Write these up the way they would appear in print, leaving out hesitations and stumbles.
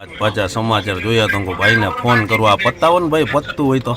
પાછા સમાચાર જોયા તો ભાઈને ફોન કરવા પતાવો ને ભાઈ, પતતું હોય તો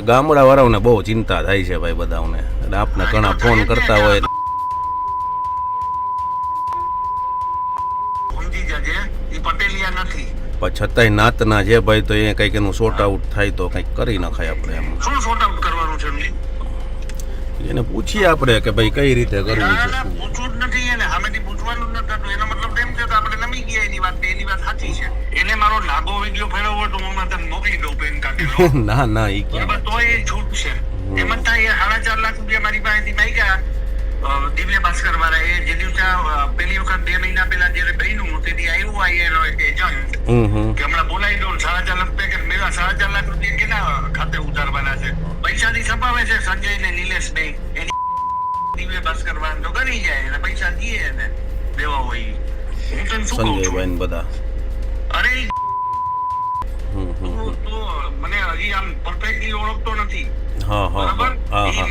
ગામડા વાળાઓને બહુ ચિંતા થાય છે ભાઈ બધાને, એટલે આપને ઘણા ફોન કરતા હોય પણ છતાંય નાતના છે ભાઈ, તો એ કઈક એનું શોર્ટ આઉટ થાય તો કઈક કરી નખાય આપણે. એમ શું શોર્ટ આઉટ કરવાનું છે એને પૂછીએ આપણે કે ભાઈ કઈ રીતે કરવું છે. પૂછવું જ નથી એને, સામેથી પૂછવાનું જ નથી. એનો મતલબ એમ છે કે આપણે નમી ગયા એની વાત સાચી છે. એને મારો લાગો વિડીયો ફેરવ્યો હોય તો હું તમને મોકલી દઉં પેન કાઢી. ના ના ઈ બરાબર, તો એ છૂટ છે. એમાં થાય 4.5 લાખ રૂપિયા મારી પાસેથી માંગ્યા દિવ્ય ભાસ્કર વાળા. એ જે દિવસે પહેલી વખત 2 મહિના પહેલા જયારે બન્યું તેથી આવ્યું એનો એક એજન્ટ કે હમણાં બોલાવી દો 4.5 લાખ રૂપિયા. મેળા 4.5 લાખ રૂપિયા કેના ખાતે ઉતારવાના છે? પૈસાથી છપાવે છે સંજય ને નિલેશ બે. દિવ્ય ભાસ્કર વાળા તો કરી જાય અને પૈસા દીએ એને દેવા હોય. હું તને શું કહું સંજયભાઈ ને બધા. અરે તો મને હજી આમ પરફેક્ટલી ઓળખતો નથી. હા હા હા હા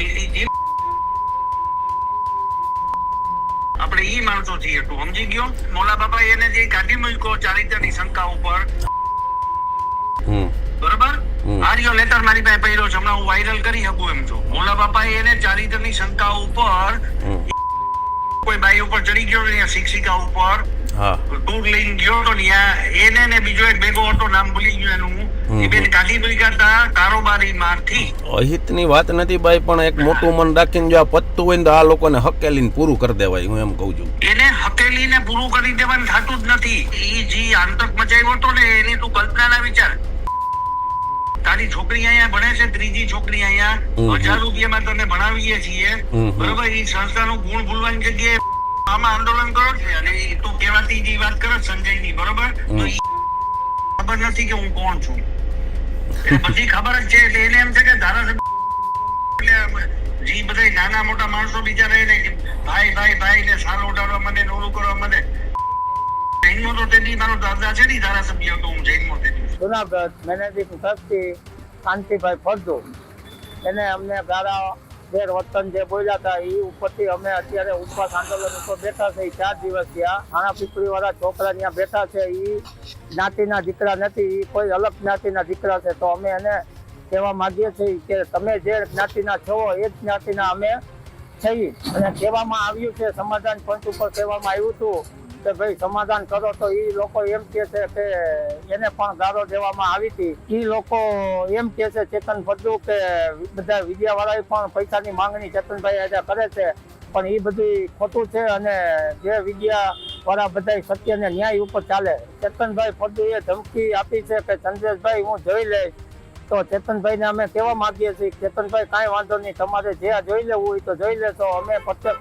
આપણે ઈ માણસો છીએ, તું સમજી ગયો? મોલા બાપા એને જે કાઢી મૂક્યો ચારિત્રની શંકા ઉપર, બરોબર? આર્યો લેટર મારી પાસે પડ્યો છે, હમણાં હું વાયરલ કરી શકું એમ છું. મોલા બાપાએ એને ચારિત્રની શંકા ઉપર કોઈ બાઈ ઉપર ચડી ગયો ને શિક્ષિકા ઉપર ટૂર લઈને ગયો તો એને ને બીજો એક ભેગો હતો, નામ ભૂલી ગયો એનું, એ બેન કાઢી મૂક્યા હતા કારોબારી માંથી. અહિતની વાત નથી ભાઈ, પણ એક મોટું મન રાખીને જો આ પત્તું હોય ને તો આ લોકોને હકેલીને પૂરું કરી દેવાય, હું એમ કહું છું. એને હકેલીને પૂરું કરી દેવાનું થતું જ નથી. ઈ જે આંતક મચાવ્યો હતો ને એની તું કલ્પના ના વિચાર. તારી છોકરી અહીંયા ભણે છે, ત્રીજી છોકરી અહીંયા 1000 રૂપિયામાં તને ભણાવીએ છીએ, બરોબર? એ સંસ્થાનું ગુણ ભૂલવાની જગ્યાએ આમાં આંદોલન કરો છે અને તું કહેવાતી જે વાત કરે સંજયની, બરોબર? તો ખબર નથી કે હું કોણ છું. એને બધી ખબર જ છે. એટલે એને એમ છે કે ધારાસભ્ય જે બધા નાના મોટા માણસો બીજા રહે ને કે ભાઈ ભાઈ ભાઈ ને સાલ ઉડાડવા મને નોલું કરવા મને. જૈનમાં તો તેની મારો દાદા છે ને ધારાસભ્ય હતો, હું જૈનમાં તેની જુનાગઢ મેનેજિંગ ટ્રસ્ટી કાંતિભાઈ ફળદુ, એને અમને ગાળા ગેર વતન જે બોલ્યા હતા એ ઉપરથી અમે અત્યારે ઉપવાસ આંદોલન ઉપર બેઠા છે. 4 દિવસ થયા. ખાણા પીપળી વાળા છોકરા ત્યાં બેઠા છે, એ જ્ઞાતિના દીકરા નથી, એ કોઈ અલગ જ્ઞાતિના દીકરા છે. તો અમે એને કહેવા માંગીએ છીએ કે તમે જે જ્ઞાતિના છો એ જ જ્ઞાતિના અમે છીએ. અને કહેવામાં આવ્યું છે, સમાધાન પંચ ઉપર કહેવામાં આવ્યું હતું કે ભાઈ સમાધાન કરો. તો એ લોકો એમ કે છે કે એને પણ ગાળો દેવામાં આવી હતી. એ લોકો એમ કે છે ચેતન ફળદુ કે બધા વિદ્યાવાળાએ પણ પૈસાની માંગણી ચેતનભાઈ આજે કરે છે, પણ એ બધું ખોટું છે. અને જે વિદ્યા વાળા બધા સત્ય ને ન્યાય ઉપર ચાલે. ચેતનભાઈ ફળદુએ ધમકી આપી છે કે ચંદ્રેશભાઈ હું જોઈ લઈશ. તો ચેતનભાઈને અમે કહેવા માંગીએ છીએ ચેતનભાઈ કાંઈ વાંધો નહીં, તમારે જે જોઈ લેવું હોય તો જોઈ લેશો. અમે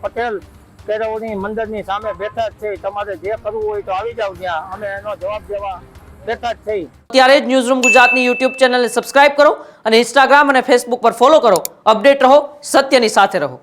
પટેલ કેળવણી મંડળની સામે બેઠા જ છે, તમારે જે કરવું હોય તો આવી જાવ ત્યાં, અમે એનો જવાબ દેવા બેઠા જ છે. ત્યારે જ ન્યૂઝરૂમ ગુજરાતની યુટ્યુબ ચેનલને સબસ્ક્રાઇબ કરો અને ઇન્સ્ટાગ્રામ અને ફેસબુક પર ફોલો કરો. અપડેટ રહો, સત્યની સાથે રહો.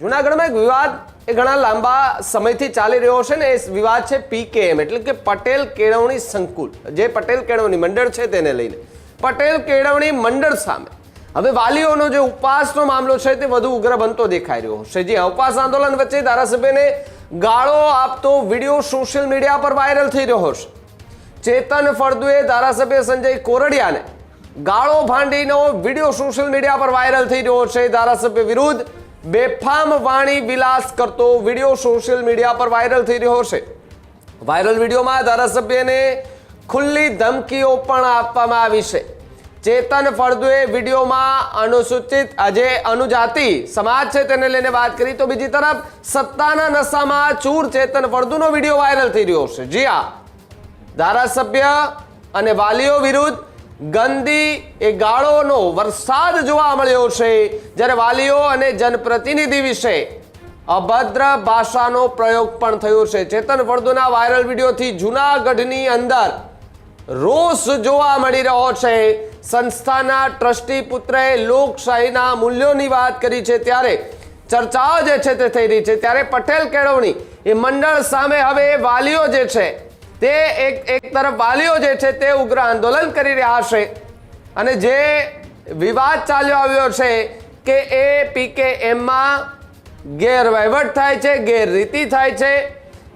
જૂનાગઢમાં એક વિવાદ એ ઘણા લાંબા સમયથી ચાલી રહ્યો છે ને, એ વિવાદ છે PKM એટલે કે પટેલ કેળવણી સંકુલ. જે પટેલ કેળવણી મંડળ છે તેને લઈને પટેલ કેળવણી મંડળ સામે હવે વાલીઓનો જે ઉપવાસનો મામલો છે તે વધુ ઉગ્ર બનતો દેખાઈ રહ્યો છે. જે ઉપવાસ આંદોલન વચ્ચે ધારાસભ્યને ગાળો આપતો વિડીયો સોશિયલ મીડિયા પર વાયરલ થઈ રહ્યો છે. ચેતન ફળદુએ ધારાસભ્ય સંજય કોરડિયાને ગાળો ભાંડીનો વિડીયો સોશિયલ મીડિયા પર વાયરલ થઈ રહ્યો છે. ધારાસભ્ય વિરુદ્ધ બેફામ વાણી વિલાસ કરતો વિડીયો સોશિયલ મીડિયા પર વાયરલ થઈ રહ્યો છે. વાયરલ વિડીયોમાં ધારાસભ્યને ખુલ્લી ધમકીઓ પણ આપવામાં આવી છે. ચેતન ફળદુએ વિડીયોમાં અનુસૂચિત જે અનુજાતિ સમાજ છે તેને લઈને વાત કરી, તો બીજી તરફ સત્તાના નશામાં ચૂર ચેતન ફળદુનો વિડીયો વાયરલ થઈ રહ્યો છે. જી હા, ધારાસભ્ય અને વાલીઓ વિરુદ્ધ ગંદી એ ગાળોનો વરસાદ જોવા મળ્યો છે. જ્યારે વાલીઓ અને જનપ્રતિનિધિ વિશે અભદ્ર ભાષાનો પ્રયોગ પણ થયો છે. ચેતન ફળદુના વાયરલ વિડીયોથી જૂનાગઢની અંદર રોષ જોવા મળી રહ્યો છે. સંસ્થાના ટ્રસ્ટી પુત્રએ લોકશાહીના મૂલ્યોની વાત કરી છે, ત્યારે ચર્ચાઓ જે છે તે થઈ રહી છે. ત્યારે પટેલ કેળવણી એ મંડળ સામે હવે વાલીઓ જે છે તે એક તરફ વાલીઓ જે છે તે ઉગ્ર આંદોલન કરી રહ્યા છે, અને જે વિવાદ ચાલ્યો આવ્યો છે કે એ PKMમાં ગેરવહીવટ થાય છે, ગેરરીતિ થાય છે,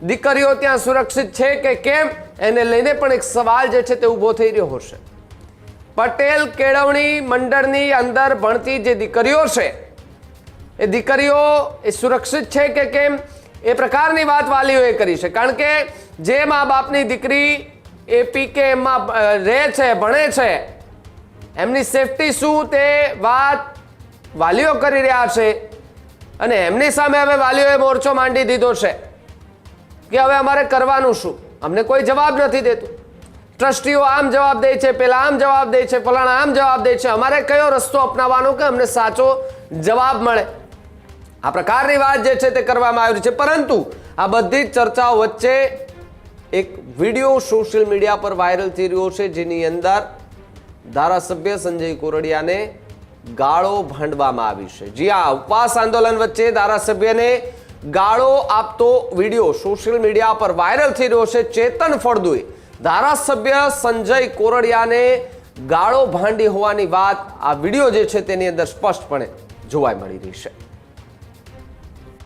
દીકરીઓ ત્યાં સુરક્ષિત છે કે કેમ, એને લઈને પણ એક સવાલ જે છે તે ઊભો થઈ રહ્યો હશે. પટેલ કેળવણી મંડળની અંદર ભણતી જે દીકરીઓ છે એ દીકરીઓ એ સુરક્ષિત છે કે કેમ, એ પ્રકારની વાત વાલીઓએ કરી છે. કારણ કે જે મા બાપની દીકરી એ PKMમાં રહે છે, ભણે છે, એમની સેફટી શું તે વાત વાલીઓ કરી રહ્યા છે, અને એમની સામે હવે વાલીઓએ મોરચો માંડી દીધો છે કે હવે અમારે કરવાનું શું, અમને કોઈ જવાબ નથી દેતું. ટ્રસ્ટીઓ આમ જવાબ દે છે, પેલા આમ જવાબ દે છે, ફલાણા આમ જવાબ દે છે, અમારે કયો રસ્તો અપનાવવાનો કે અમને સાચો જવાબ મળે. આ પ્રકારની વાત જે છે તે કરવામાં આવી છે. પરંતુ આ બધી જ ચર્ચાઓ વચ્ચે એક વિડીયો સોશિયલ મીડિયા પર વાયરલ થઈ રહ્યો છે, જેની અંદર ધારાસભ્ય સંજય કોરડિયાને ગાળો ભાંડવામાં આવી છે. જી હા, ઉપવાસ આંદોલન વચ્ચે ધારાસભ્યને ગાળો આપતો વિડીયો સોશિયલ મીડિયા પર વાયરલ થઈ રહ્યો છે. ચેતન ફળદુએ ધારાસભ્ય સંજય કોરડિયાને ગાળો ભાંડી હોવાની વાત આ વિડીયો જે છે તેની અંદર સ્પષ્ટપણે જોવા મળી રહી છે.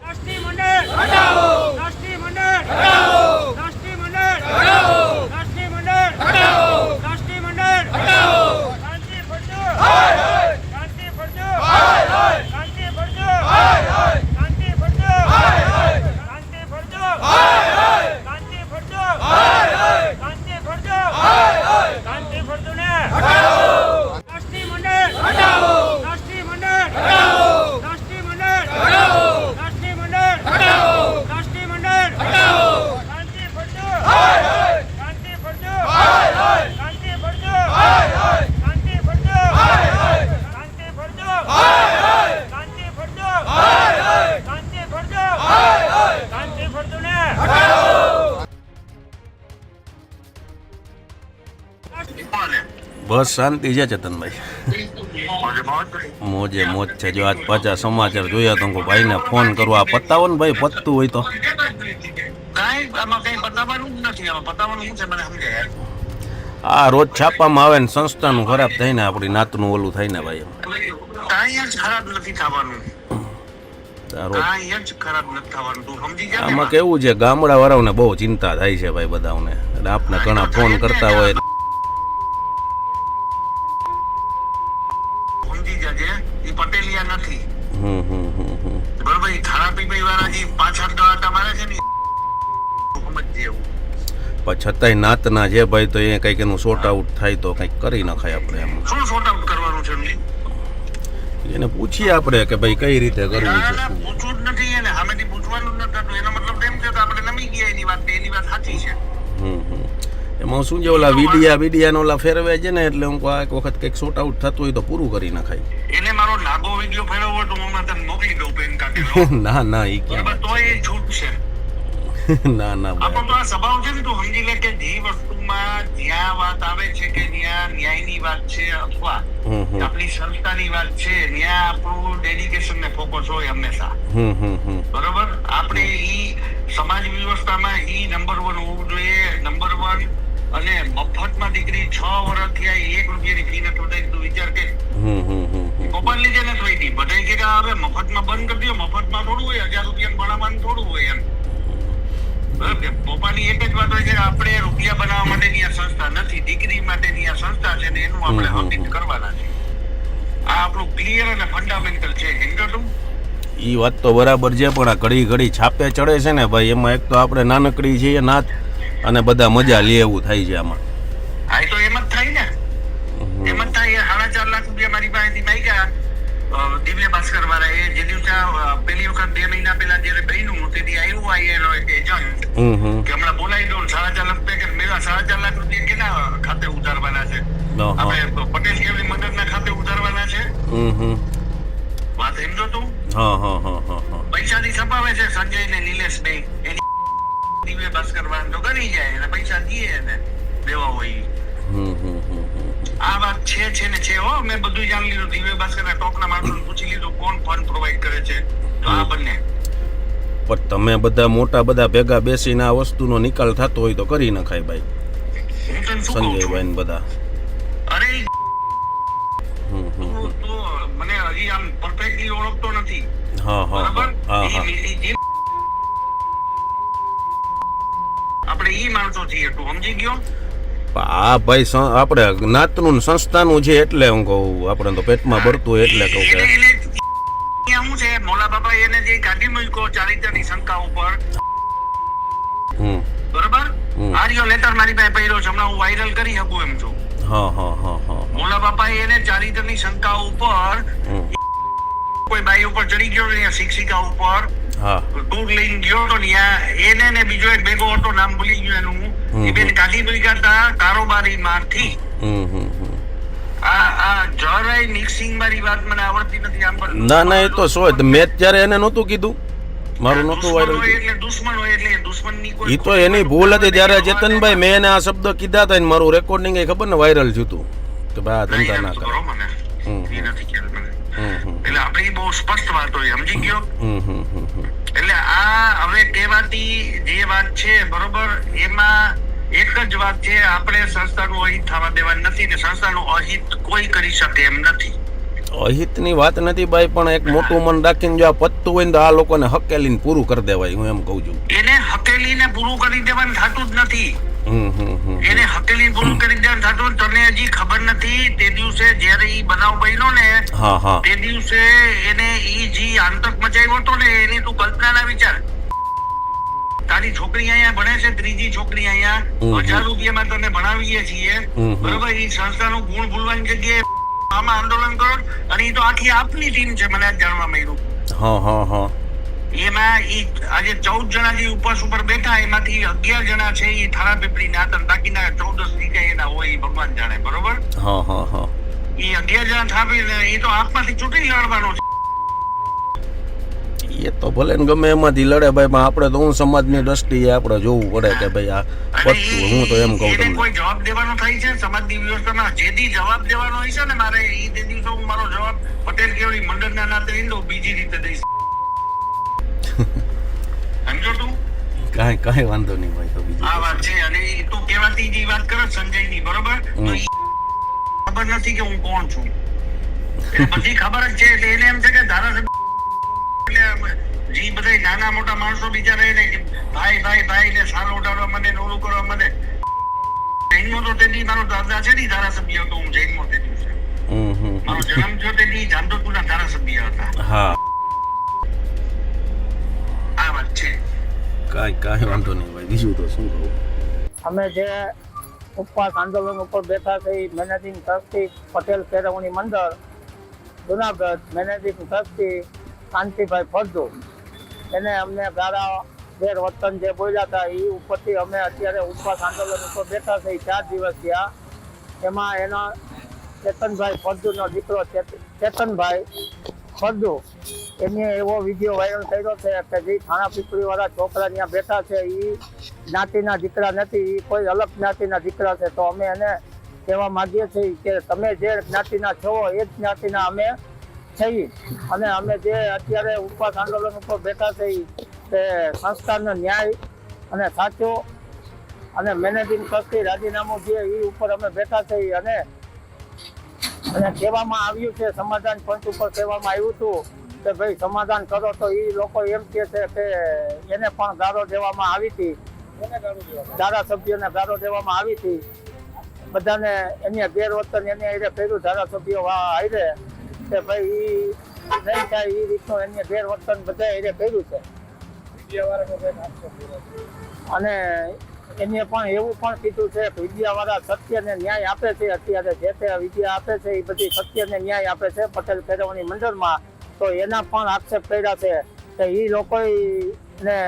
ટ્રસ્ટી મંડળ હટાવો, ટ્રસ્ટી મંડળ હટાવો, ટ્રસ્ટી મંડળ હટાવો, ટ્રસ્ટી મંડળ હટાવો, ટ્રસ્ટી મંડળ હટાવો. શાંતિ ફરજો, હાય હાય. શાંતિ ફરજો, હાય હાય. શાંતિ ફરજો, હાય હાય. શાંતિ ફરજો, હાય હાય. શાંતિ ફરજો, હાય હાય. શાંતિ ફરજો, હાય હાય. શાંતિ ફરજો, હાય હાય. શાંતિ ફરજો ને હટાવો. ટ્રસ્ટી મંડળ હટાવો, ટ્રસ્ટી મંડળ હટાવો, ટ્રસ્ટી મંડળ હટાવો, ટ્રસ્ટી મંડળ હટાવો, ટ્રસ્ટી મંડળ હટાવો. શાંતિ ફરજો, હાય હાય. શાંતિ ફરજો, હાય હાય. શાંતિ ફરજો, હાય હાય. શાંતિ ફરજો, હાય હાય. શાંતિ ફરજો, હાય હાય. શાંતિ ફરજો, હાય હાય. શાંતિ ફરજો, હાય હાય. શાંતિ ફરજો ને હટાવો. કોને? બસ શાંતિ છે ચેતનભાઈ, મોજે મોજ? મોજે મોજ છે. જો આજ પાછા સમાચાર જોયા તો હું ભાઈને ફોન કરવા પતાવો ને ભાઈ, પતતું હોય તો. કાંઈ આમાં કંઈ પતાવવાનું જ નથી. આમાં પતાવવાનું શું છે મને સમજાય યાર. આ રોજ છાપામાં આવે ને સંસ્થાનું ખરાબ થાય ને આપણી નાતનું ઓલું થાય ને ભાઈ. કાંઈ જ ખરાબ નથી થવાનું. આ રોજ કાંઈ જ ખરાબ નથી થવાનું. તું સમજી જા ને આમાં એમાં. કેવું છે, ગામડાવાળાઓને બહુ ચિંતા થાય છે ભાઈ બધાને, એટલે આપને ઘણા ફોન કરતા હોય. સમજી જાજે, ઈ પટેલિયા નથી. હમ હમ હમ હમ. બરોબર? ઈ ખારા પીપળી વાળા જે પાછળ દવાટા મારે છે ને ઈ સમજજે એવું. પણ છતાંય નાતના છે ભાઈ, તો એ કંઈક એનું સોર્ટ આઉટ થાય તો કંઈક કરી નખાય આપણે એમ. શું સોર્ટ આઉટ કરવાનું છે એમને? એને પૂછીએ આપણે કે ભાઈ કઈ રીતે કરવું ના, છે. ના, પૂછવું જ નથી એને. સામેથી પૂછવાનું જ નથી થતું. એનો મતલબ એમ છે કે આપણે નમી ગયા એની વાત. એની વાત સાચી છે. હમ હમ. એમાં શું છે, ઓલા વિડિયાનો ઓલા ફેરવે છે ને, એટલે હું કહું એક વખત કંઈક સોર્ટ આઉટ થતું હોય તો પૂરું કરી નખાય. એને મારો લાગો વિડીયો ફેરવવો હોય તો હું હમણાં તને મોકલી દઉં પેન કાઢીને. ના ના એ બરાબર? ક્યાં. તો એ છૂટ છે. ના ના આપણો ભાઈ. તો આ સ્વભાવ છે ને, તું સમજી લે કે જે વસ્તુમાં જ્યાં વાત આવે છે કે જ્યાં ન્યાયની વાત છે અથવા હમ હમ આપણી સંસ્થાની વાત છે, ત્યાં આપણું ડેડિકેશન ને ફોકસ હોય હંમેશા. હમ હમ હમ. બરોબર? આપણે ઈ સમાજ વ્યવસ્થામાં ઈ નંબર 1 હોવું જોઈએ. નંબર 1. અને મફતમાં દીકરી 6 વર્ષથી આ 1 રૂપિયાની ફી નથી વધારી. તું વિચાર કે હમ હમ હમ હમ. કોપન લીધે નથી વધી. બધા કે હવે મફતમાં બંધ કરી દો. મફતમાં થોડું હોય, 1000 રૂપિયા ભણાવવાનું થોડું હોય એમ. બરાબર? પપ્પાની એક જ વાત હોય છે કે આપણે રૂપિયા બનાવવા માટેની આ સંસ્થા નથી, દીકરી માટેની આ સંસ્થા છે ને એનું આપણે હકીકત કરવાના છે. આ આપણું ક્લિયર અને ફંડામેન્ટલ છે. સમજો તું? એ વાત તો બરાબર છે, પણ આ ઘડી ઘડી છાપે ચડે છે ને ભાઈ, એમાં એક તો આપણે નાનકડી છીએ નાત, અને બધા મજા લે એવું થાય છે આમાં. હા, એ તો એમ જ થાય ને. એમ જ થાય. 4.5 લાખ રૂપિયા મારી પાસેથી માંગ્યા દિવ્ય ભાસ્કર વાળા. એ જે દિવસે પહેલી વખત 2 મહિના પહેલા જયારે બન્યું તેથી આવ્યું એનો એક એજન્ટ હમ હમ. કે હમણાં બોલાવી દો. 4.5 લાખ પેકેજ મેળા. 4.5 લાખ રૂપિયા કેના ખાતે ઉતારવાના છે? હા. આપણે પટેલ કેવની મદદના ખાતે ઉતારવાના છે. હમ હમ. વાત સમજો તું? હા હા હા હા હા. પૈસાથી છપાવે છે સંજય ને નિલેશ બે. એની દિવ્ય ભાસ્કર વાળા તો ગણી જાય અને પૈસા દઈએ એને દેવા હોય. આ વાત છે ને છે હો. મેં બધું જાણી લીધું. દિવ્ય ભાસ્કરના ટોપના માણસોને પૂછી લીધું કોણ ફંડ પ્રોવાઈડ કરે છે. તો આ બંને પણ તમે બધા મોટા બધા ભેગા બેસીને આ વસ્તુનો નિકાલ થતો હોય તો કરી નખાય ભાઈ. હું તને શું કહું છું? સંજયભાઈ ને બધા. અરે તું તો મને હજી આમ પરફેક્ટલી ઓળખતો નથી. હા હા બરાબર? હા હા આપણે ઈ માણસો છીએ. તું સમજી ગયો? આ ભાઈ આપણે જ્ઞાતનું ને સંસ્થાનું છે એટલે હું કહું. આપણે તો પેટમાં ભરતું હોય એટલે કહું કે એને શું છે, મોલા બાબા એને જે કાઢી મૂક્યો ચારિત્રની શંકા ઉપર, બરોબર? આ રહ્યો લેટર મારી પાસે પડ્યો છે, હમણાં હું વાયરલ કરી શકું એમ છું. હા હા હા હા મોલા બાપાએ એને ચારિત્રની શંકા ઉપર કોઈ બાઈ ઉપર ચડી ગયો ને શિક્ષિકા ઉપર હા ટૂર લઈને ગયો તો એને ને બીજો એક ભેગો હતો, નામ ભૂલી ગયો એનું, એ બેન કાઢી મૂક્યા હતા કારોબારી માંથી. આ જરાય મિક્સિંગ મારી વાત મને આવડતી નથી આમ પર. ના ના એ તો શું મેં ત્યારે એને નહોતું કીધું, મારું નહોતું વાયરલ. એટલે દુશ્મન હોય એટલે દુશ્મનની કોઈ એ તો એની ભૂલ હતી. ત્યારે ચેતનભાઈ મેં એને આ શબ્દ કીધા હતા ને મારું રેકોર્ડિંગ એ ખબર ને વાયરલ થયું હતું કે ભાઈ આ ધંધા ના કરે. એ નથી ખ્યાલ મને. એટલે આપણી બહુ સ્પષ્ટ વાત હોય, સમજી ગયો? એટલે આ હવે કહેવાતી જે વાત છે બરોબર, એમાં એક જ વાત છે, આપણે સંસ્થાનું અહિત થવા દેવાનું નથી ને સંસ્થાનું અહિત કોઈ કરી શકે એમ નથી. અહિતની વાત નથી ભાઈ, પણ એક મોટું મન રાખીને જો આ પત્તું હોય ને તો આ લોકોને હકેલીને પૂરું કરી દેવાય, હું એમ કહું છું. એને હકેલીને પૂરું કરી દેવાનું થતું જ નથી. એને હકેલી પૂરું કરી દેવાનું થતું. તને હજી ખબર નથી, તે દિવસે જયારે ઈ બનાવ બન્યો ને હા હા તે દિવસે એને ઈ જી આતંક મચાવ્યો હતો ને એની તું કલ્પના ના વિચાર. તારી છોકરી અહીંયા ભણે છે, ત્રીજી છોકરી અહીંયા, 1000 રૂપિયામાં તને ભણાવીએ છીએ, બરોબર? ઈ સંસ્થાનું ગુણ ભૂલવાની જગ્યાએ આમાં આંદોલન કરો, અને ઈ તો આખી આપની ટીમ છે, મને આજ જાણવા મળ્યું. હા હા હા એમાં ઈ આજે 14 જણા જે ઉપવાસ ઉપર બેઠા, એમાંથી 11 જણા છે ઈ થારા પીપળી ના હતા, બાકીના 14 નીકળે એના હોય, ઈ ભગવાન જાણે, બરોબર? હા હા હા ઈ 11 જણા થાપી, એ તો આપમાંથી ચૂંટણી લડવાનો છે. એ તો ભલે ને ગમે એમાંથી લડે ભાઈ, પણ આપણે તો હું સમાજની દ્રષ્ટિએ આપણે જોવું પડે કે ભાઈ આ પત્તું. હું તો એમ કહું એને તમને, કોઈ જવાબ દેવાનો થાય છે સમાજની વ્યવસ્થામાં. જે દી જવાબ દેવાનો હોય છે ને મારે, ઈ તે દિવસે હું મારો જવાબ પટેલ કેવડી મંડળના નાતે નહીં દઉં, બીજી રીતે દઈશ. સમજો તું? કાંઈ વાંધો નહીં ભાઈ. તો બીજું આ વાત છે. અને ઈ તું કહેવાતી જે વાત કરે સંજયની, બરોબર? તો ઈ ખબર નથી કે હું કોણ છું. એને બધી ખબર જ છે. એટલે એને એમ છે કે ધારાસભ્ય જે બધા નાના મોટા માણસો બિચારા એને ભાઈ ભાઈ ભાઈ ને સારો ઉડાડવા મને, ઓલું કરવા મને. જૈનમાં તો તેથી મારો દાદા છે ને ધારાસભ્ય હતો. હું જૈનમાં તે દિવસે મારો જન્મ થયો તેથી જામજોધપુરના ધારાસભ્ય હતા. હા આ વાત છે. કાંઈ વાંધો નહીં ભાઈ. બીજું તો શું કહું. અમે જે ઉપવાસ આંદોલન ઉપર બેઠા છે એ મેનેજિંગ ટ્રસ્ટી પટેલ કેળવણી મંડળ જુનાગઢ, મેનેજિંગ ટ્રસ્ટી શાંતિભાઈ ફળદુ, એને અમને ગાળા ગેરવર્તન જે બોલ્યા હતા એ ઉપરથી અમે અત્યારે ઉપવાસ આંદોલન ઉપર બેઠા છે 4 દિવસ થયા. એમાં એના ચેતનભાઈ ફળદુનો દીકરો ચેતનભાઈ ફળદુ, એને એવો વિડીયો વાયરલ કર્યો છે કે જે થાણા પીપળીવાળા છોકરા ત્યાં બેઠા છે એ જ્ઞાતિના દીકરા નથી, એ કોઈ અલગ જ્ઞાતિના દીકરા છે. તો અમે એને કહેવા માંગીએ છીએ કે તમે જે જ્ઞાતિના છો એ જ જ્ઞાતિના અમે છીએ, અને અમે જે અત્યારે ઉપવાસ આંદોલન ઉપર બેઠા છે તે સંસ્થાનો ન્યાય અને સાચો અને મેનેજિંગ ટ્રસ્ટી રાજીનામું જે એ ઉપર અમે બેઠા છીએ. અને કહેવામાં આવ્યું છે, સમાધાન પંચ ઉપર કહેવામાં આવ્યું હતું કે ભાઈ સમાધાન કરો, તો એ લોકો એમ કહે છે કે એને પણ ગાળો દેવામાં આવી હતી, ધારાસભ્યોને ગાળો દેવામાં આવી હતી. બધાને એને ગેરવર્તન એને એને કર્યું ધારાસભ્યો હારે કે ભાઈ એ નહીં થાય એ રીતનું એને ગેરવર્તન બધા એને કર્યું છે. અને એને પણ એવું પણ કીધું છે કે વિદ્યાવાળા સત્યને ન્યાય આપે છે. અત્યારે જે તે વિદ્યા આપે છે એ બધી સત્યને ન્યાય આપે છે પટેલ કેળવણી મંડળમાં. તો એના પણ આક્ષેપ કર્યા છે કે એ લોકોને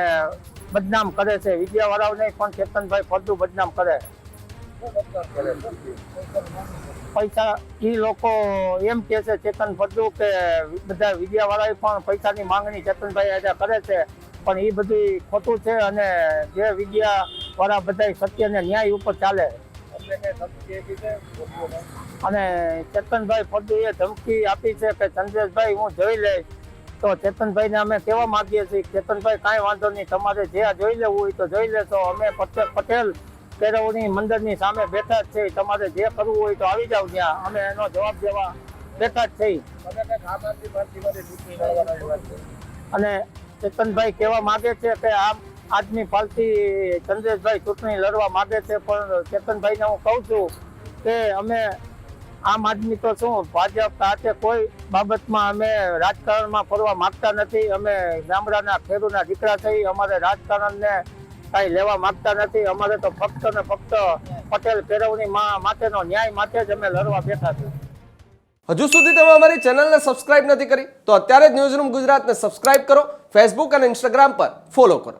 બદનામ કરે છે, વિદ્યાવાળાઓને પણ ચેતનભાઈ ફળદુ બદનામ કરે. પૈસા એ લોકો એમ કે છે ચેતન ફળદુ કે બધા વિદ્યાવાળાએ પણ પૈસાની માંગણી ચેતનભાઈ આજે કરે છે, પણ એ બધું ખોટું છે. અને જે વિદ્યાવાળા બધા સત્યને ન્યાય ઉપર ચાલે અને ચેતનભાઈ ફળદુએ ધમકી આપી છે કે ચંદ્રેશભાઈ હું જોઈ લઈશ. તો ચેતનભાઈને અમે કહેવા માંગીએ છીએ કે ચેતનભાઈ કાંઈ વાંધો નહીં, તમારે જે જોઈ લેવું હોય તો જોઈ લેશો. અમે પટેલ કેળવણી મંડળની સામે બેઠા જ છે, તમારે જે કરવું હોય તો આવી જાવ ત્યાં, અમે એનો જવાબ દેવા બેઠા જ છે. અને ચેતનભાઈ કહેવા માંગે છે કે આમ આદમી પાર્ટી ચંદ્રેશભાઈ ચૂંટણી લડવા માંગે છે, પણ ચેતનભાઈને હું કહું છું કે અમે આમ આદમી તો શું ભાજપ સાથે કોઈ બાબતમાં અમે રાજકારણમાં પડવા માંગતા નથી. અમે ગામડાના ખેડૂતના દીકરા થઈ, અમારે રાજકારણને કાંઈ લેવા માંગતા નથી. અમારે તો ફક્ત ને ફક્ત પટેલ કેળવણી માટેનો ન્યાય માટે જ અમે લડવા બેઠા છીએ. હજુ સુધી તમે અમારી ચેનલને સબસ્ક્રાઇબ નથી કરી તો અત્યારે જ ન્યૂઝરૂમ ગુજરાતને સબસ્ક્રાઇબ કરો, ફેસબુક અને ઇન્સ્ટાગ્રામ પર ફોલો કરો.